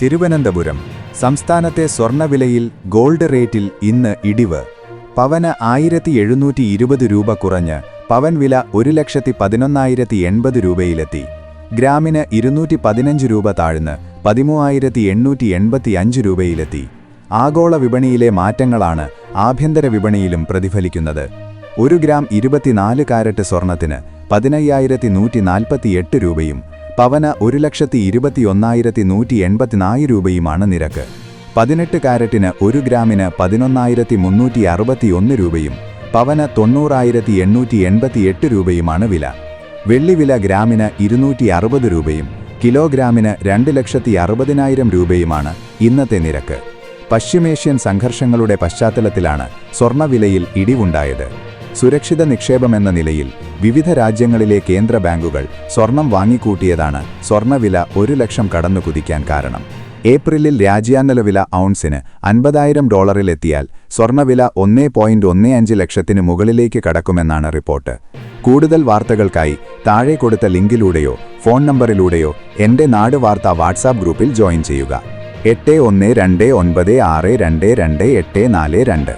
തിരുവനന്തപുരം സംസ്ഥാനത്തെ സ്വർണ്ണവിലയിൽ ഗോൾഡ് റേറ്റിൽ ഇന്ന് ഇടിവ്. പവന് 1720 രൂപ കുറഞ്ഞ് പവൻ വില 1,11,080 രൂപയിലെത്തി. ഗ്രാമിന് 215 രൂപ താഴ്ന്ന് 13,885 രൂപയിലെത്തി. ആഗോള വിപണിയിലെ മാറ്റങ്ങളാണ് ആഭ്യന്തര വിപണിയിലും പ്രതിഫലിക്കുന്നത്. 1 ഗ്രാം 24 കാരറ്റ് സ്വർണത്തിന് 15,148 രൂപയും പവന് 1,21,184 രൂപയുമാണ് നിരക്ക്. 18 കാരറ്റിന് 1 ഗ്രാമിന് 11,361 രൂപയും പവന് 90,888 രൂപയുമാണ് വില. വെള്ളി വില ഗ്രാമിന് 260 രൂപയും കിലോഗ്രാമിന് 2,60,000 രൂപയുമാണ് ഇന്നത്തെ നിരക്ക്. പശ്ചിമേഷ്യൻ സംഘർഷങ്ങളുടെ പശ്ചാത്തലത്തിലാണ് സ്വർണ്ണവിലയിൽ ഇടിവുണ്ടായത്. സുരക്ഷിത നിക്ഷേപമെന്ന നിലയിൽ വിവിധ രാജ്യങ്ങളിലെ കേന്ദ്ര ബാങ്കുകൾ സ്വർണം വാങ്ങിക്കൂട്ടിയതാണ് സ്വർണ്ണവില 1 ലക്ഷം കടന്നു കുതിക്കാൻ കാരണം. ഏപ്രിലിൽ രാജ്യാന്തര വില ഔൺസിന് $50,000 സ്വർണ്ണവില 1.15 ലക്ഷത്തിന് മുകളിലേക്ക് കടക്കുമെന്നാണ് റിപ്പോർട്ട്. കൂടുതൽ വാർത്തകൾക്കായി താഴെ കൊടുത്ത ലിങ്കിലൂടെയോ ഫോൺ നമ്പറിലൂടെയോ എൻ്റെ നാട് വാർത്താ വാട്സാപ്പ് ഗ്രൂപ്പിൽ ജോയിൻ ചെയ്യുക. 812996222842.